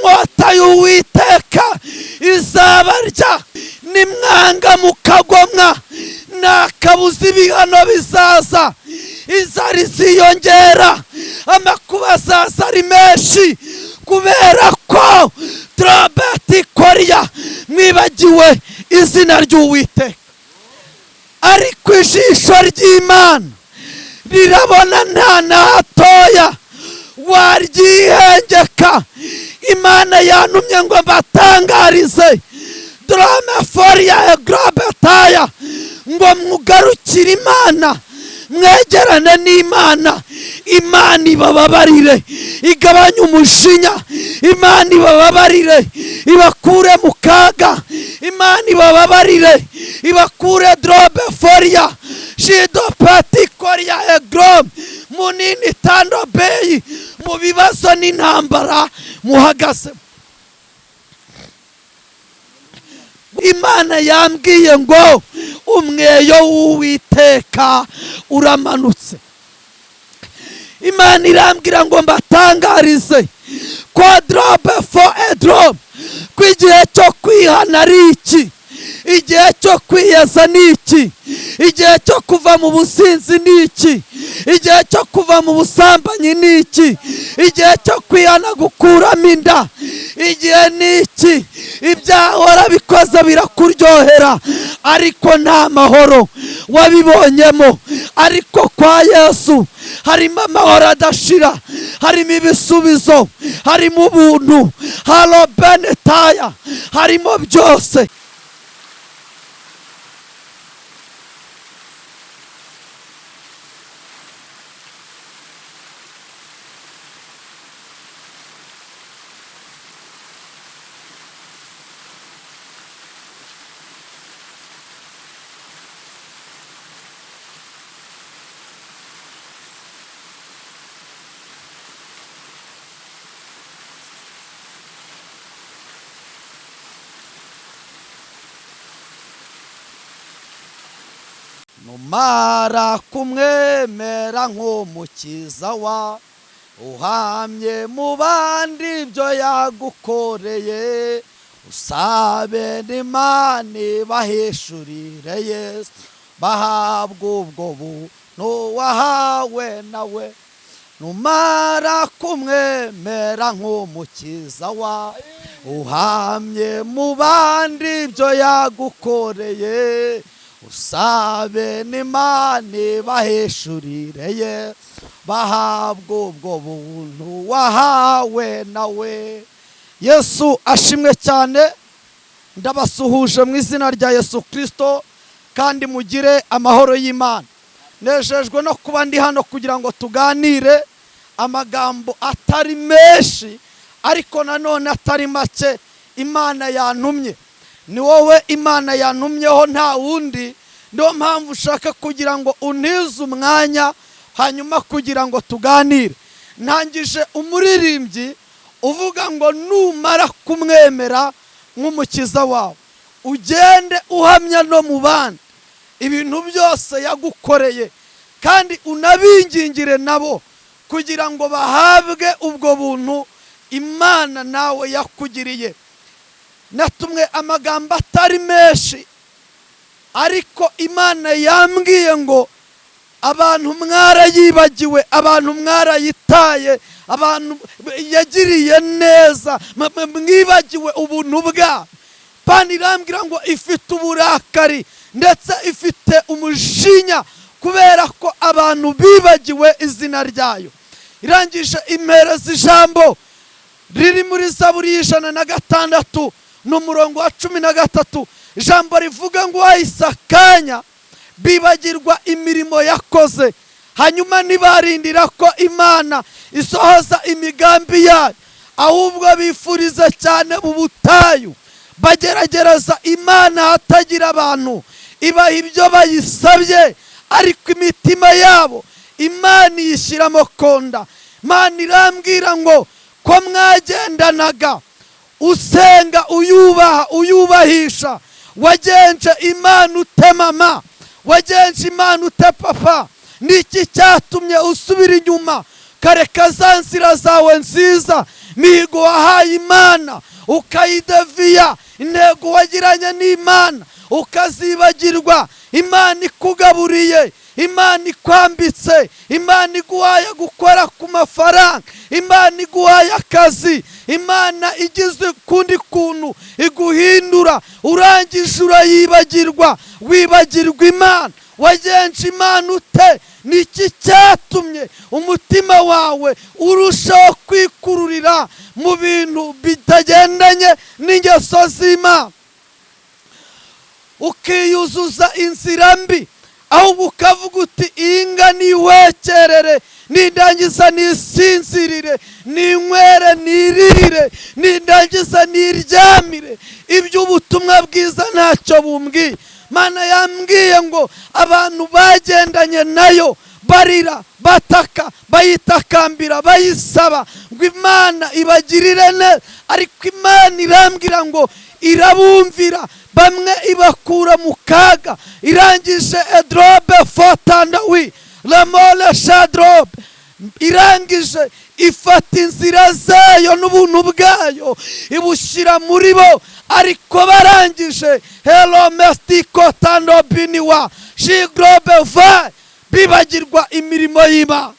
inkota y'Uwiteka izabarya, nimwanga mukagomwa nta kabuza ibihano bizaza, inzara iziyongera, amakuba azaza ari menshi, kubera ko trompeti ikora mwibagiwe izina ry'Uwiteka. Ariko ijisho ry'Imana rirabona nta na hatoya waryihengeka. Imana yantumye ngo mbatangarize drome foria egrobetaya, ngo mugarukire Imana, mwegerane n'Imana. Imana ibababarire, igabanye umujinya. Imana ibababarire, ibakure mu kaga. Imana ibababarire, ibakure drobe foria shido pati koria egrom munini tando beyi, mu bibazo n'intambara muhagaze. Imana yambwiye ngo umweyo w'Uwiteka uramanutse. Imana irambwira ngo mbatangarize ko drobe for a drop, ko igihe cyo kwihana ari iki, igihe cyo kwiyeza ni iki, igihe cyo kuva mu businzi ni iki, igihe cyo kuva mu busambanyi ni iki, igihe cyo kwihana gukuramo inda, igihe ni iki. Ibyaha warabikoze birakuryohera, ariko nta mahoro wabibonyemo. Ariko kwa Yesu harimo amahoro adashira, harimo ibisubizo, harimo ubuntu, halo benetaya, harimo byose. Numara kumwemera nk'umukiza wa, uhamye mu bandi ibyo yagukoreye, usabe n'Imana ibahishurire Yesu, bahabwa ubwo buntu wahawe nawe. Numara kumwemera nk'umukiza wa, uhamye mu bandi ibyo yagukoreye, usabe n'Imana ibahishurire Yesu, bahabwa ubwo buntu wahawe nawe. Yesu ashimwe cyane. Ndabasuhuje mu izina rya Yesu Kristo, kandi mugire amahoro y'Imana. Nejejwe no kuba ndi hano kugira ngo tuganire amagambo atari menshi, ariko nanone atari make. Imana yantumye, ni wowe Imana yantumyeho, nta wundi. Niyo mpamvu ushaka kugira ngo unize umwanya, hanyuma kugira ngo tuganire. Ntangije umuririmbyi uvuga ngo numara kumwemera nk'umukiza wawe, ugende uhamya no mu bandi ibintu byose yagukoreye, kandi unabingingire nabo kugira ngo bahabwe ubwo buntu Imana nawe yakugiriye. Natumwe amagambo atari menshi, ariko Imana yambwiye ngo abantu mwarayibagiwe, abantu mwarayitaye, abantu yagiriye neza mwibagiwe ubuntu bwa. Pani irambwira ngo ifite uburakari ndetse ifite umujinya, kubera ko abantu bibagiwe izina ryayo. Irangije impereza ijambo riri muri Zaburi y'106 n'umurongo wa 13. Ijambo rivuga ngo wahise akanya bibagirwa imirimo yakoze, hanyuma ntibarindira ko Imana isohoza imigambi yayo, ahubwo bifuriza cyane mu butayu. Bageragereza Imana hatagira abantu, ibaha ibyo bayisabye, ariko imitima yabo Imana iyishyiramo konda. Imana irambwira ngo ko mwagendanaga usenga uyubaha uyubahisha, wagenje Imana ute mama, wagenje Imana ute papa, niki cyatumye usubira inyuma kareka za nzira zawe nziza mihigo wahaye Imana ukayideviya, intego wagiranye n'Imana ukazibagirwa. Imana ikugaburiye, Imana ikwambitse, Imana iguhaye gukora ku mafaranga, Imana iguhaye akazi, Imana igize ukundi kuntu iguhindura, urangije urayibagirwa, wibagirwa Imana. Wagenje Imana ute? Niki cyatumye umutima wawe urushaho kwikururira mu bintu bitagendanye n'ingeso z'Imana, ukiyuzuza inzira mbi, ahubwo ukavuga uti inga niwekerere, nindangiza nisinzirire, ninywere nirire, nindangiza niryamire. Ibyo ubutumwa bwiza ntacyo bumbwiye. Mana yambwiye ngo abantu bagendanye nayo barira, bataka, bayitakambira, bayisaba ngo Imana ibagirire neza, ariko Imana irambwira ngo irabumvira. Bamwe ibakura mu kaga, irangije edrobe fotandawi lamole shadrobe, irangije ifata inzira zayo n'ubuntu bwayo ibushyira muri bo, ariko barangije hello mestiko tando biniwa shigrobe va, bibagirwa imirimo y'Imana,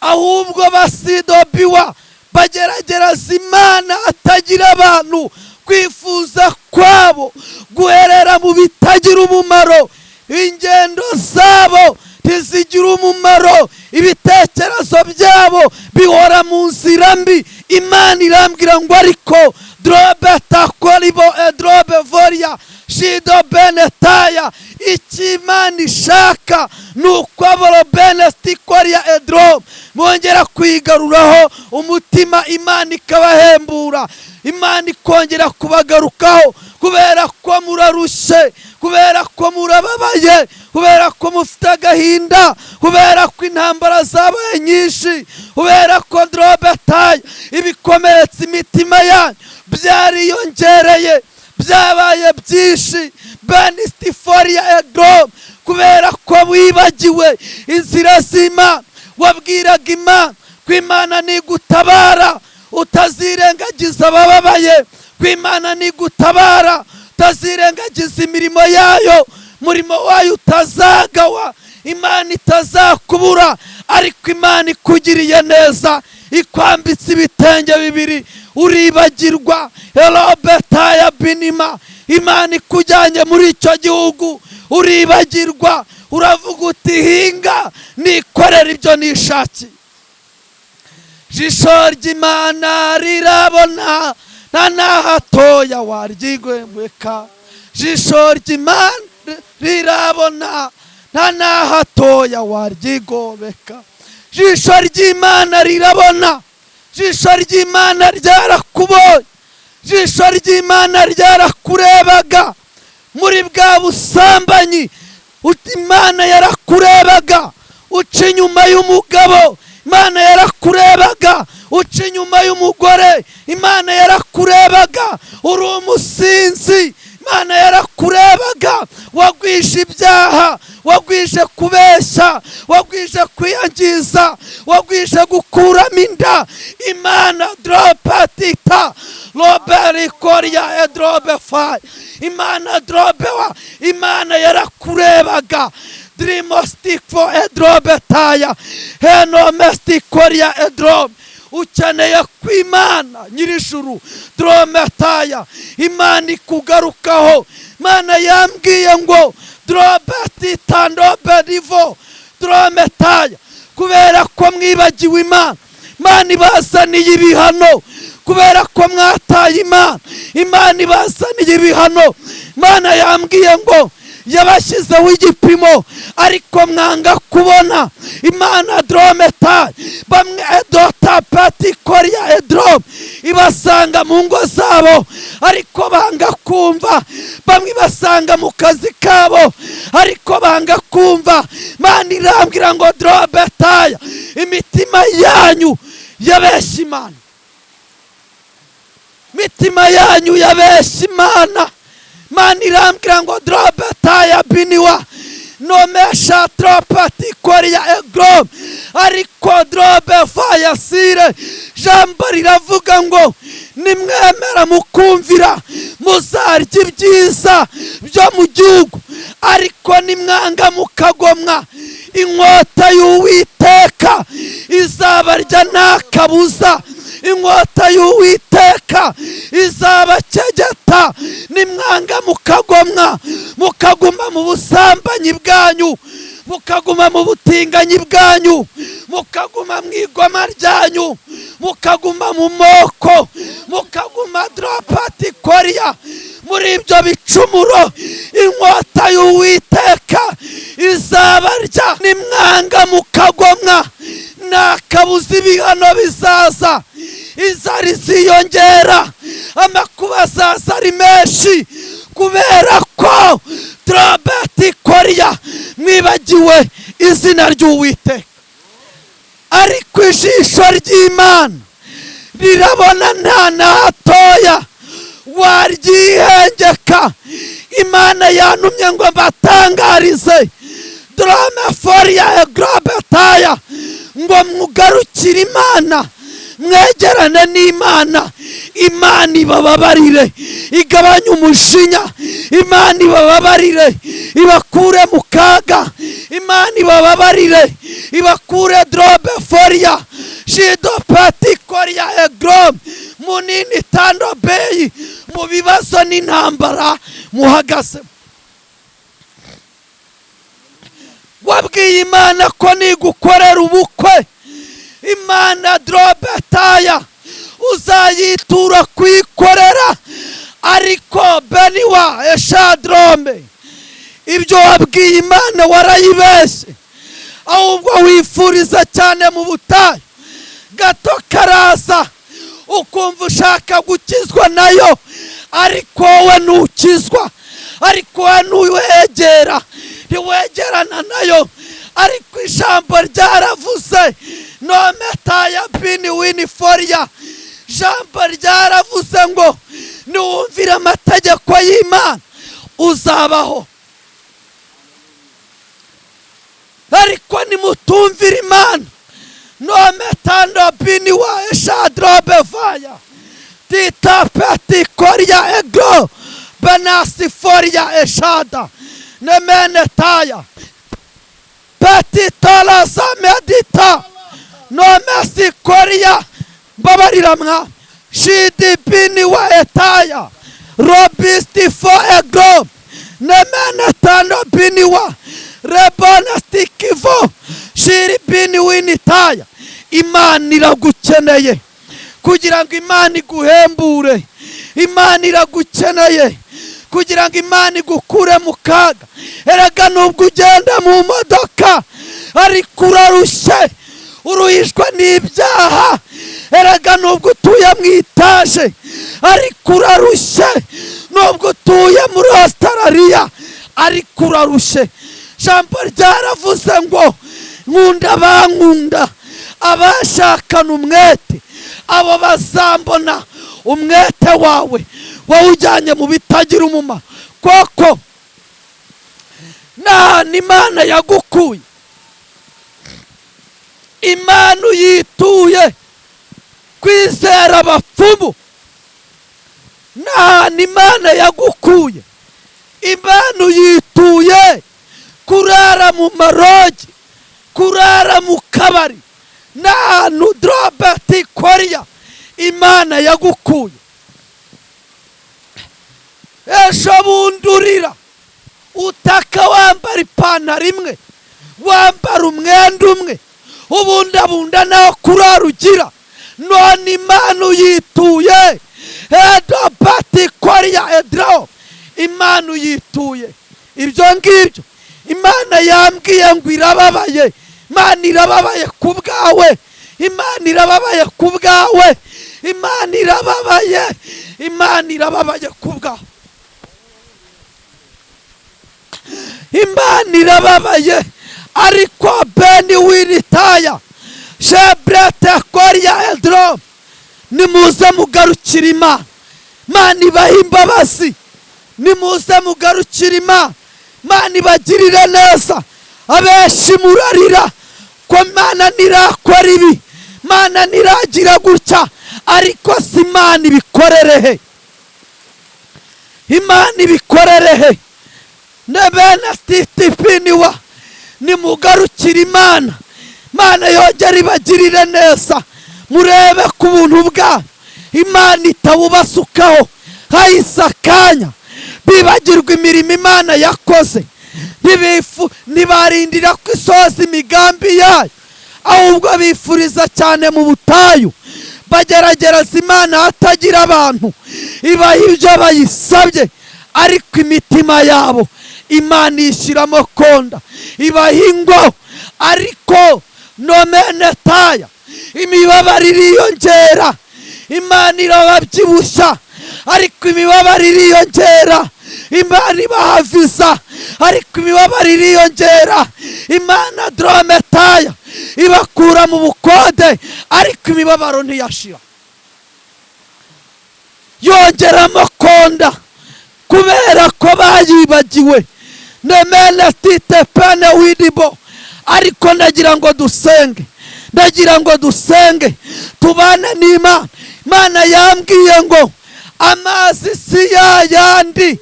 ahubwo basidobiwa, bageragereza Imana atagira abantu. Kwifuza kwabo guherera mu bitagira umumaro, ingendo zabo ntizigira umumaro, ibitekerezo byabo bihora mu nzira mbi. Imana irambwira ngo ariko drobe takoribo edrobe voria shido benetaya, icyo Imana ishaka ni uko aboro benestikoria edrobe bongera kwigaruraho umutima, Imana ikabahembura, Imana ikongera kubagarukaho, kubera ko murarushye, kubera ko murababaye, kubera ko mufite agahinda, kubera ko intambara zabaye nyinshi, kubera ko drobetaye ibikomeretsa imitima yanyu byariyongereye, byabaye byinshi. Benistiforia edrom, kubera ko wibagiwe inzira z'Imana. Wabwiraga Imana ko Imana nigutabara utazirengagiza abababaye, ko Imana nigutabara utazirengagiza imirimo yayo, murimo wayo utazagawa, Imana itazakubura. Ariko Imana ikugiriye neza, ikwambitse ibitenge bibiri, uribagirwa. Elobetaya binima, Imana ikujyanye muri icyo gihugu, uribagirwa, uravuga uti hinga nikorera ibyo nishakiye. Jisho ry'Imana rirabona, nta nahatoya waryigweka. Jisho ry'Imana rirabona, nta nahatoya waryigobeka. Jisho ry'Imana rirabona, jisho ry'Imana ryarakubonye, jisho ry'Imana ryarakurebaga muri bwa busambanyi. Imana yarakurebaga uca inyuma y'umugabo, Imana yarakurebaga uca inyuma y'umugore, Imana yarakurebaga uri umusinzi, Imana yarakurebaga wagwishe ibyaha, wagwishe kubeshya, wagwishe kwiyangiza, wagwishe gukuramo inda. Imana dropatita loberi koria edrobe fai, Imana drobewa, Imana yarakurebaga. Drimostikfo edrobe taya, heno mestikoria edrobe. Ukeneye ko Imana nyir'ijuru drometaya, Imana ikugarukaho. Imana yambwiye ngo drobeti tandobe rivo drometaya, kubera ko mwibagiwe Imana, Imana ibazaniye ibihano. Kubera ko mwataye Imana, Imana ibazaniye ibihano. Imana yambwiye ngo yabashyizeho igipimo, ariko mwanga kubona. Imana drometa, bamwe edota pati koria edrom, ibasanga mu ngo zabo, ariko banga kumva. Bamwe basanga mu kazi kabo, ariko banga kumva. Imana irambwira ngo drobetaya, imitima yanyu yabeshya Imana, imitima yanyu yabeshya Imana. Imana irambwira ngo drobetaya biniwa, nomesha tropati koria egrom ariko drobe fayasire. Jambo riravuga ngo nimwemera mukumvira muzarya ibyiza byo mu gihugu, ariko nimwanga mukagomwa inkota y'Uwiteka izabarya nta kabuza. Inkota y'Uwiteka izabakegeta nimwanga mukagomwa, mukaguma mu busambanyi bwanyu, mukaguma mu butinganyi bwanyu, mukaguma mu igoma ryanyu, mukaguma mu moko, mukaguma dropati koria muri ibyo bicumuro. Inkota y'Uwiteka izabarya nimwanga mukagomwa, nta kabuza ibihano bizaza. Inzara iziyongera, amakuba azaza ari menshi, kubera ko tropati koria mwibagiwe izina ry'Uwiteka. Ariko ijisho ry'Imana rirabona nta na hatoya waryihengeka. Imana yantumye ngo mbatangarize drome foria egrobetaya ngo mugarukire Imana, mwegerane n'Imana. Imana ibababarire, igabanye umujinya. Imana ibababarire, ibakure mu kaga. Imana ibababarire, ibakure drobe foria shido pati koria egrom munini tando beyi mu bibazo n'intambara muhagaze. Wabwiye Imana ko nigukorera ubukwe, Imana drobe taya uzayitura kwikorera, ariko beniwa eshadrome ibyo wabwiye Imana warayibeshye, ahubwo wifuriza cyane mu butayu. Gato karaza ukumva ushaka gukizwa nayo, ariko we ntukizwa, ariko we ntuwegera, ntiwegerana nayo. Ariko ijambo ryaravuze nometaya bini wini foria, ijambo ryaravuze ngo niwumvira amategeko y'Imana uzabaho, ariko nimutumvira Imana nometando bini wa eshadrobe vaya titapeti koria egro benasi foria eshada nemenetaya peti tola samedita nomesi koria babarira mwa shidi bini wa etaya robisti fo egro nemenetando bini wa rebona stikivo shiri bini winitaya. Imana iragukeneye kugira ngo Imana iguhembure. Imana iragukeneye kugira ngo Imana igukure mu kaga. Erega nubwo ugenda mu modoka ariko urarushye, uruhishwa n'ibyaha. Erega nubwo utuye mu itaje ariko urarushye, nubwo utuye muri Australia ariko urarushye. Jambo ryaravuze ngo nkunda bankunda abashakana umwete, abo bazambona umwete wawe wawujyanye mu bitagira umumaro. Koko nta n'Imana yagukuye, Imana uyituye kwizera abapfumu. Nta n'Imana yagukuye, Imana uyituye kurara mu marogi, kurara mu kabari. Nta n'udrobati koria Imana yagukuye. Ejo bundurira utaka wambara ipantaro imwe, wambara umwenda umwe, ubundabunda naho kurara ugira. None Imana uyituye edobati koria edro, Imana uyituye ibyo ngibyo. Imana yambwiye ngo irababaye, Imana irababaye ku bwawe, Imana irababaye ku bwawe, Imana irababaye, Imana irababaye ku bwawe, Imana irababaye. Ariko beni wiritaya shebrete koria edro, nimuze mugarukira Imana. Imana ibaha imbabazi, nimuze mugarukira Imana. Mana ibagirire neza. Abenshi murarira ko Mana nirakora ibi, Mana niragira gutya, ariko si Imana ibikorerehe. Imana ibikorerehe. Nebena stitipiniwa nimugarukira Imana. Mana yongera ibagirire neza. Murebe ku buntu bwa Imana itabubasukaho hahise akanya bibagirwa imirimo Imana yakoze. Ntibarindira ko isoza imigambi yayo, ahubwo bifuriza cyane mu butayu. Bageragereza Imana hatagira abantu, ibaha ibyo bayisabye, ariko imitima yabo Imana ishyiramo konda. Ibaha ingo, ariko nomenetaya imibabaro iriyongera. Imana irababyibushya, ariko imibabaro iriyongera. Imana ibahaviza, ariko imibabaro iriyongera. Imana drometaya ibakura mu bukode, ariko imibabaro ntiyashira. Yongeramo konda kubera ko bayibagiwe. Nemene stite pene widibo. Ariko ndagira ngo dusenge, ndagira ngo dusenge, tubane n'Imana. Imana yambwiye ngo amazi si yayandi,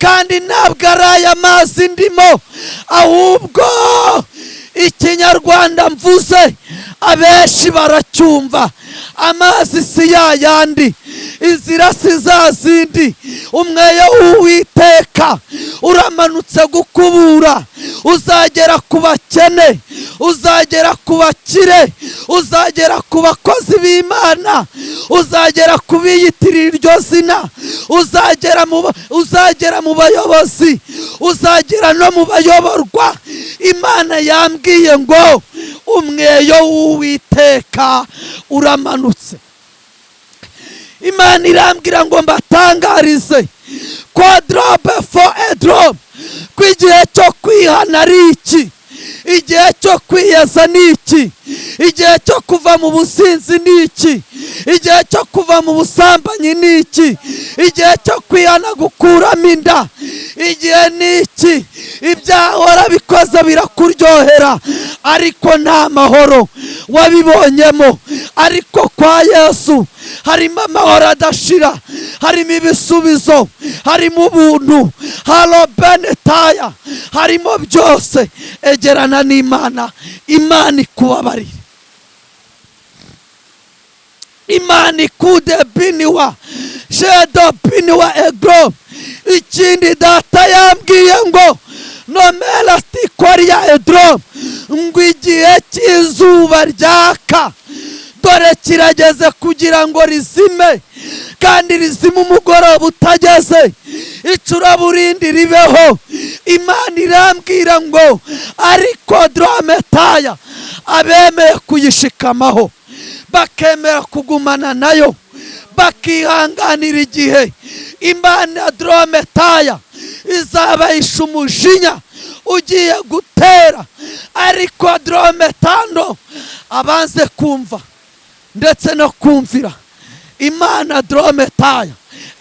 kandi ntabwo ari aya mazi ndimo, ahubwo ikinyarwanda mvuze abenshi baracyumva. Amazi si yayandi, inzira si za zindi. Umweyo w'Uwiteka uramanutse gukubura. Uzagera ku bakene, uzagera ku bakire, uzagera ku bakozi b'Imana, uzagera ku biyitirira iryo zina, uzagera mu bayobozi, uzagera no mu bayoborwa. Imana yambwiye ngo umweyo w'Uwiteka uramanutse. Imana irambwira ngo mbatangarize ko drobe for a drop, ko igihe cyo kwihana ari iki, igihe cyo kwiyeza ni iki, igihe cyo kuva mu businzi ni iki, igihe cyo kuva mu busambanyi ni iki, igihe cyo kwihana gukuramo inda, igihe ni iki. Ibyaha warabikoze birakuryohera, ariko nta mahoro wabibonyemo. Ariko kwa Yesu harimo amahoro adashira, harimo ibisubizo, harimo ubuntu, halobenetaya, harimo byose. Egerana n'Imana, Imana ikubabarire. Imana ikude biniwa shedo biniwa egro. Ikindi data yambwiye ngo nomela stikoria edro, ngo igihe cy'izuba ryaka dore kirageze kugira ngo rizime, kandi rizime umugoroba utageze, icuraburindi ribeho. Imana irambwira ngo ariko drometaya abemeye kuyishikamaho, bakemera kugumana nayo, bakihanganira igihe, Imana drometaya izabahisha umujinya ugiye gutera. Ariko drometando abanze kumva ndetse no kumvira, Imana drometaya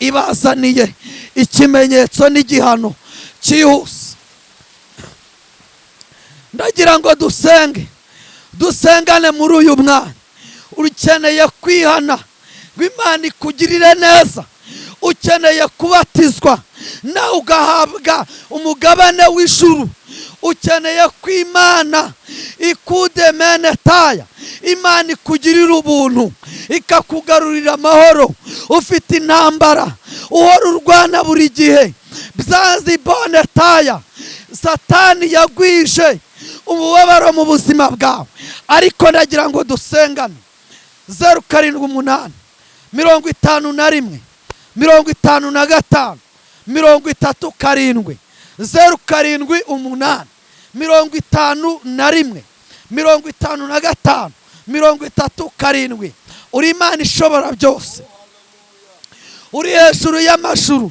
ibazaniye ikimenyetso n'igihano cyihuse. Ndagira ngo dusengane muri uyu mwanya. Ukeneye kwihana ngo Imana ikugirire neza, ukeneye kubatizwa nawe ugahabwa umugabane w'ijuru, ukeneye kw'Imana ikudemenetaya, Imana ikugirira ubuntu, ikakugarurira amahoro. Ufite intambara uhora urwana buri gihe, byazibonetaya, Satani yagwije umubabaro mu buzima bwawe. Ariko ndagira ngo dusengane. 078 51 55 37 078 51 55 37. Uri Imana ishobora byose, uri hejuru y'amashuru,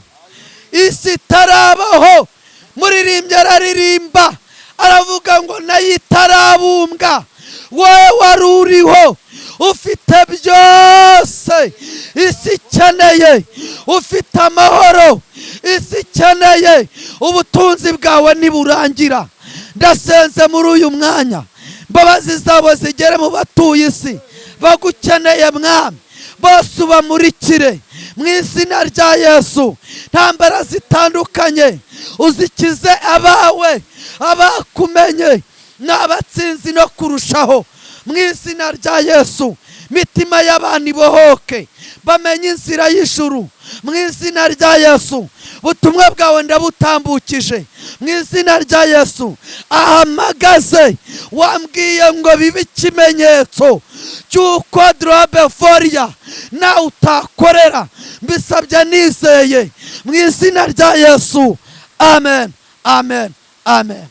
isi itarabaho. Muririmbyi araririmba aravuga ngo nayo itarabumbwa, wowe wari uriho ufite byose isi ikeneye, ufite amahoro isi ikeneye ubutunzi bwawe niburangira. Ndasenze muri uyu mwanya, imbabazi zabo zigere mu batuye isi bagukeneye mwami, bose ubamurikire mu izina rya Yesu. Ntambara zitandukanye uzikize abawe, abakumenye n'abatsinzi no kurushaho mu izina rya Yesu. Mitima y'abantu ibohoke, bamenye inzira y'ijuru mu izina rya Yesu. Butumwa bwawe ndabutambukije mu izina rya Yesu. Ahamagaze wambwiye ngo bibe ikimenyetso cy'uko Drobeforia nawe utakorera, mbisabye nizeye mu izina rya Yesu. Amen, amen, amen.